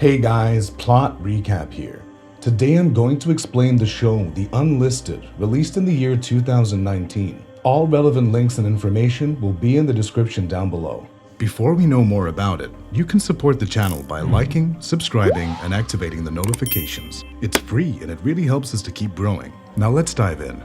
Hey guys, Plot Recap here. Today I'm going to explain the show The Unlisted, released in the year 2019. All relevant links and information will be in the description down below. Before we know more about it, you can support the channel by liking, subscribing, and activating the notifications. It's free and it really helps us to keep growing. Now let's dive in.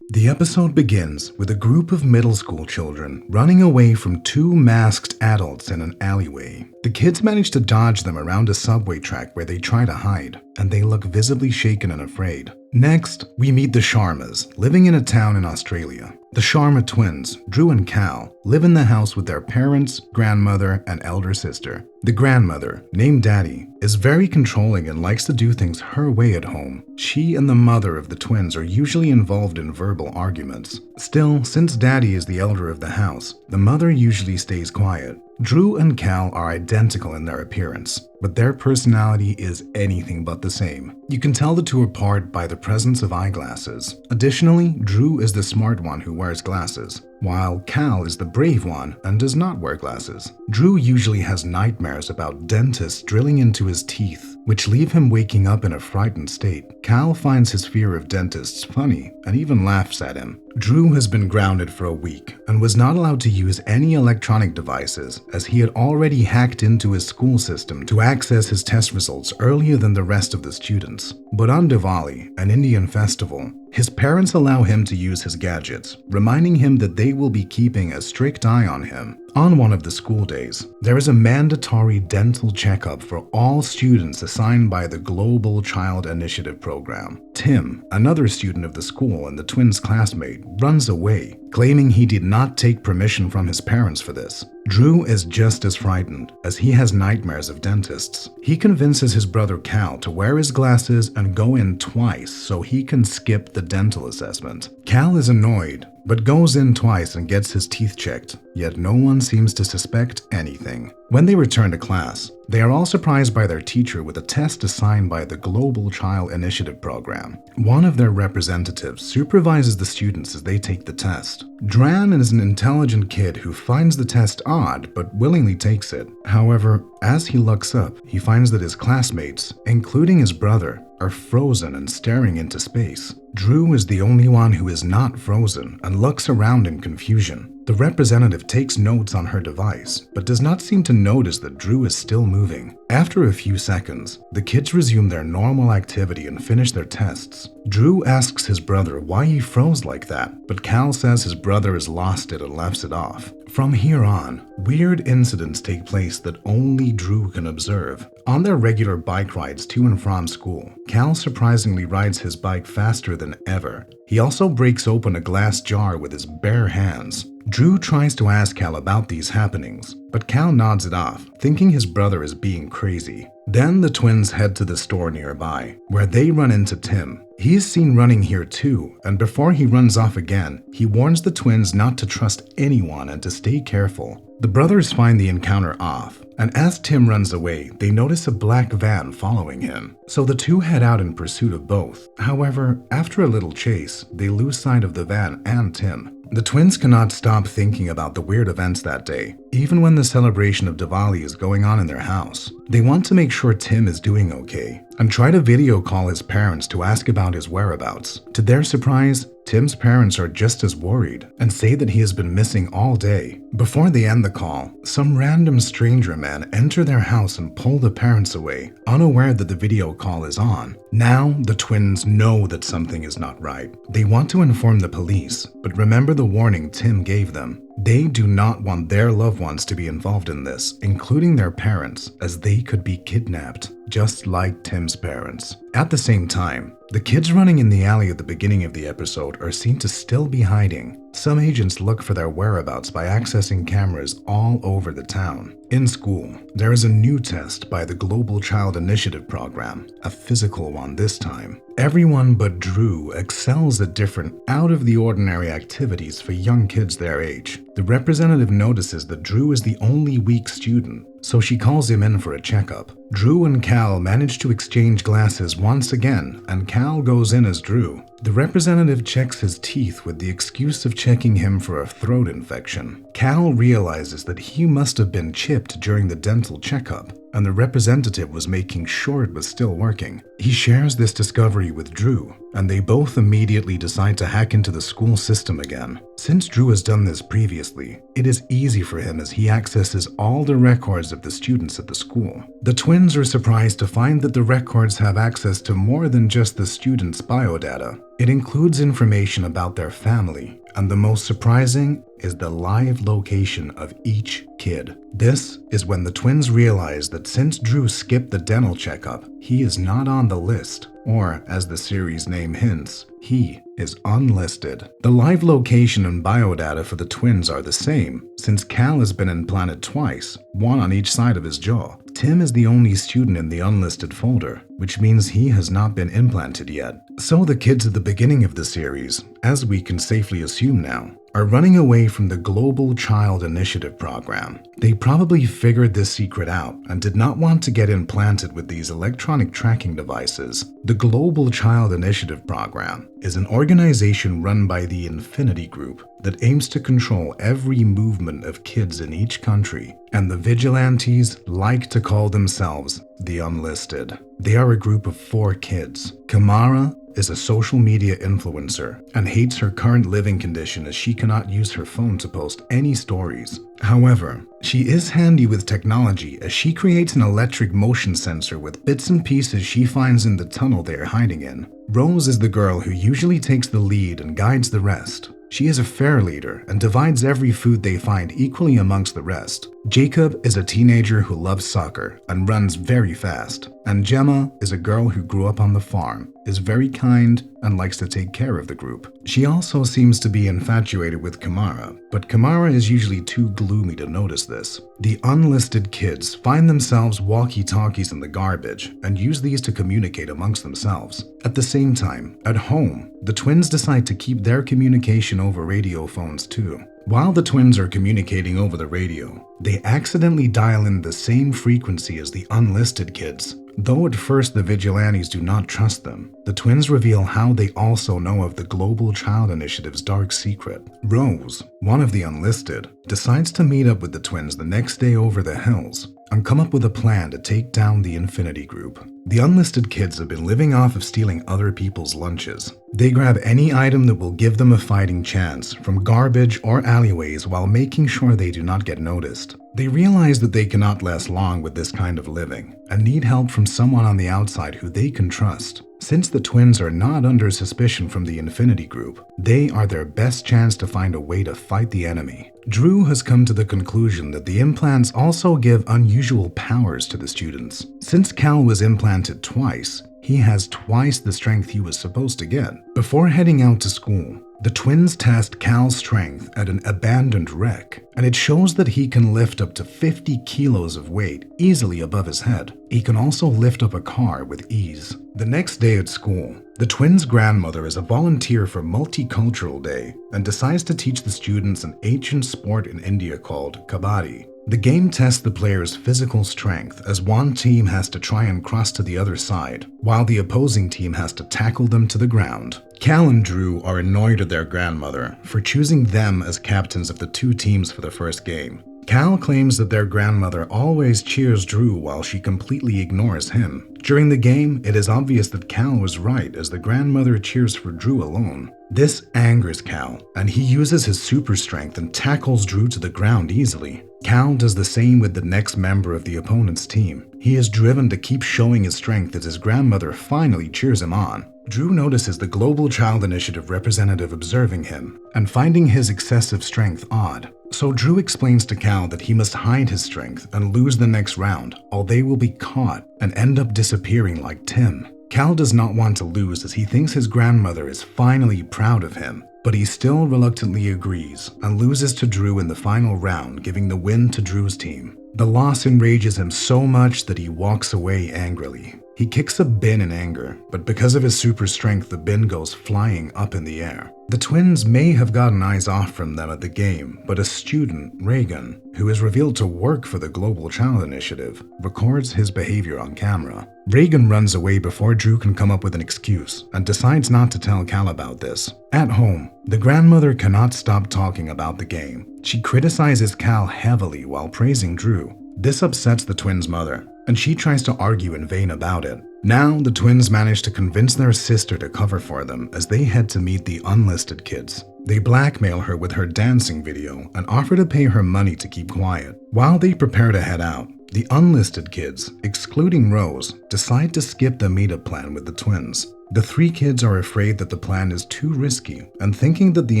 The episode begins with a group of middle school children running away from two masked adults in an alleyway. The kids manage to dodge them around a subway track where they try to hide, and they look visibly shaken and afraid. Next, we meet the Sharmas, living in a town in Australia. The Sharma twins, Dru and Kal, live in the house with their parents, grandmother, and elder sister. The grandmother, named Daddy, is very controlling and likes to do things her way at home. She and the mother of the twins are usually involved in verbal arguments. Still, since Daddy is the elder of the house, the mother usually stays quiet. Dru and Kal are identical in their appearance, but their personality is anything but the same. You can tell the two apart by the presence of eyeglasses. Additionally, Dru is the smart one who wears glasses, while Kal is the brave one and does not wear glasses. Dru usually has nightmares about dentists drilling into his teeth, which leave him waking up in a frightened state. Kal finds his fear of dentists funny and even laughs at him. Dru has been grounded for a week and was not allowed to use any electronic devices as he had already hacked into his school system to access his test results earlier than the rest of the students. But on Diwali, an Indian festival, his parents allow him to use his gadgets, reminding him that they will be keeping a strict eye on him. On one of the school days, there is a mandatory dental checkup for all students assigned by the Global Child Initiative program. Tim, another student of the school and the twins' classmate, runs away, claiming he did not take permission from his parents for this. Dru is just as frightened, as he has nightmares of dentists. He convinces his brother Kal to wear his glasses and go in twice so he can skip the dental assessment. Kal is annoyed, but goes in twice and gets his teeth checked, yet no one seems to suspect anything. When they return to class, they are all surprised by their teacher with a test assigned by the Global Child Initiative program. One of their representatives supervises the students as they take the test. Dran is an intelligent kid who finds the test odd but willingly takes it. However, as he looks up, he finds that his classmates, including his brother, are frozen and staring into space. Dru is the only one who is not frozen and looks around in confusion. The representative takes notes on her device, but does not seem to notice that Dru is still moving. After a few seconds, the kids resume their normal activity and finish their tests. Dru asks his brother why he froze like that, but Kal says his brother has lost it and laughs it off. From here on, weird incidents take place that only Dru can observe. On their regular bike rides to and from school, Kal surprisingly rides his bike faster than ever. He also breaks open a glass jar with his bare hands. Dru tries to ask Kal about these happenings, but Kal nods it off, thinking his brother is being crazy. Then the twins head to the store nearby, where they run into Tim. He is seen running here too, and before he runs off again, he warns the twins not to trust anyone and to stay careful. The brothers find the encounter off, and as Tim runs away, they notice a black van following him. So the two head out in pursuit of both. However, after a little chase, they lose sight of the van and Tim. The twins cannot stop thinking about the weird events that day, even when the celebration of Diwali is going on in their house. They want to make sure Tim is doing okay, and try to video call his parents to ask about his whereabouts. To their surprise, Tim's parents are just as worried and say that he has been missing all day. Before they end the call, some random stranger men enter their house and pull the parents away, unaware that the video call is on. Now, the twins know that something is not right. They want to inform the police, but remember the warning Tim gave them. They do not want their loved ones to be involved in this, including their parents, as they could be kidnapped, just like Tim's parents. At the same time, the kids running in the alley at the beginning of the episode are seen to still be hiding. Some agents look for their whereabouts by accessing cameras all over the town. In school, there is a new test by the Global Child Initiative program, a physical one this time. Everyone but Dru excels at different out-of-the-ordinary activities for young kids their age. The representative notices that Dru is the only weak student, so she calls him in for a checkup. Dru and Kal manage to exchange glasses once again, and Kal goes in as Dru. The representative checks his teeth with the excuse of checking him for a throat infection. Kal realizes that he must have been chipped during the dental checkup, and the representative was making sure it was still working. He shares this discovery with Dru, and they both immediately decide to hack into the school system again. Since Dru has done this previously, it is easy for him as he accesses all the records of the students at the school. The twins are surprised to find that the records have access to more than just the students' biodata. It includes information about their family, and the most surprising is the live location of each kid. This is when the twins realize that since Dru skipped the dental checkup, he is not on the list, or as the series name hints, he is unlisted. The live location and biodata for the twins are the same, since Kal has been implanted twice, one on each side of his jaw. Tim is the only student in the unlisted folder, which means he has not been implanted yet. So the kids at the beginning of the series, as we can safely assume now, are running away from the Global Child Initiative program. They probably figured this secret out and did not want to get implanted with these electronic tracking devices. The Global Child Initiative program is an organization run by the Infinity Group that aims to control every movement of kids in each country, and the vigilantes like to call themselves the Unlisted. They are a group of 4 kids. Kamara is a social media influencer and hates her current living condition as she cannot use her phone to post any stories. However, she is handy with technology as she creates an electric motion sensor with bits and pieces she finds in the tunnel they are hiding in. Rose is the girl who usually takes the lead and guides the rest. She is a fair leader and divides every food they find equally amongst the rest. Jacob is a teenager who loves soccer and runs very fast. And Gemma is a girl who grew up on the farm, is very kind, and likes to take care of the group. She also seems to be infatuated with Kamara, but Kamara is usually too gloomy to notice this. The unlisted kids find themselves walkie-talkies in the garbage and use these to communicate amongst themselves. At the same time, at home, the twins decide to keep their communication over radio phones too. While the twins are communicating over the radio, they accidentally dial in the same frequency as the unlisted kids. Though at first the vigilantes do not trust them, the twins reveal how they also know of the Global Child Initiative's dark secret. Rose, one of the unlisted, decides to meet up with the twins the next day over the hills and come up with a plan to take down the Infinity Group. The unlisted kids have been living off of stealing other people's lunches. They grab any item that will give them a fighting chance, from garbage or alleyways, while making sure they do not get noticed. They realize that they cannot last long with this kind of living, and need help from someone on the outside who they can trust. Since the twins are not under suspicion from the Infinity Group, they are their best chance to find a way to fight the enemy. Dru has come to the conclusion that the implants also give unusual powers to the students. Since Kal was implanted twice, he has twice the strength he was supposed to get. Before heading out to school, the twins test Kal's strength at an abandoned wreck, and it shows that he can lift up to 50 kilos of weight easily above his head. He can also lift up a car with ease. The next day at school, the twins' grandmother is a volunteer for Multicultural Day and decides to teach the students an ancient sport in India called kabaddi. The game tests the players' physical strength as one team has to try and cross to the other side, while the opposing team has to tackle them to the ground. Kal and Dru are annoyed at their grandmother for choosing them as captains of the 2 teams for the first game. Kal claims that their grandmother always cheers Dru while she completely ignores him. During the game, it is obvious that Kal was right as the grandmother cheers for Dru alone. This angers Kal, and he uses his super strength and tackles Dru to the ground easily. Kal does the same with the next member of the opponent's team. He is driven to keep showing his strength as his grandmother finally cheers him on. Dru notices the Global Child Initiative representative observing him and finding his excessive strength odd. So Dru explains to Kal that he must hide his strength and lose the next round, or they will be caught and end up disappearing like Tim. Kal does not want to lose as he thinks his grandmother is finally proud of him, but he still reluctantly agrees and loses to Dru in the final round, giving the win to Dru's team. The loss enrages him so much that he walks away angrily. He kicks a bin in anger, but because of his super strength, the bin goes flying up in the air. The twins may have gotten eyes off from them at the game, but a student, Reagan, who is revealed to work for the Global Child Initiative, records his behavior on camera. Reagan runs away before Dru can come up with an excuse and decides not to tell Kal about this. At home, the grandmother cannot stop talking about the game. She criticizes Kal heavily while praising Dru. This upsets the twins' mother, and she tries to argue in vain about it. Now, the twins manage to convince their sister to cover for them as they head to meet the Unlisted kids. They blackmail her with her dancing video and offer to pay her money to keep quiet. While they prepare to head out, the Unlisted kids, excluding Rose, decide to skip the meetup plan with the twins. The three kids are afraid that the plan is too risky and thinking that the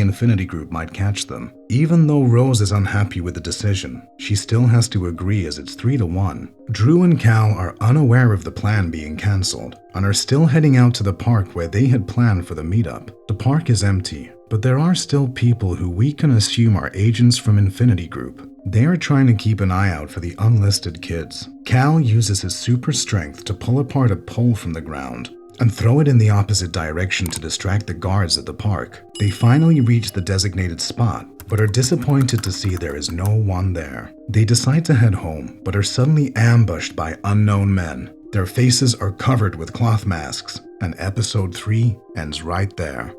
Infinity Group might catch them. Even though Rose is unhappy with the decision, she still has to agree as it's 3-1. Dru and Kal are unaware of the plan being cancelled and are still heading out to the park where they had planned for the meetup. The park is empty, but there are still people who we can assume are agents from Infinity Group. They are trying to keep an eye out for the Unlisted kids. Kal uses his super strength to pull apart a pole from the ground and throw it in the opposite direction to distract the guards at the park. They finally reach the designated spot, but are disappointed to see there is no one there. They decide to head home, but are suddenly ambushed by unknown men. Their faces are covered with cloth masks, and episode 3 ends right there.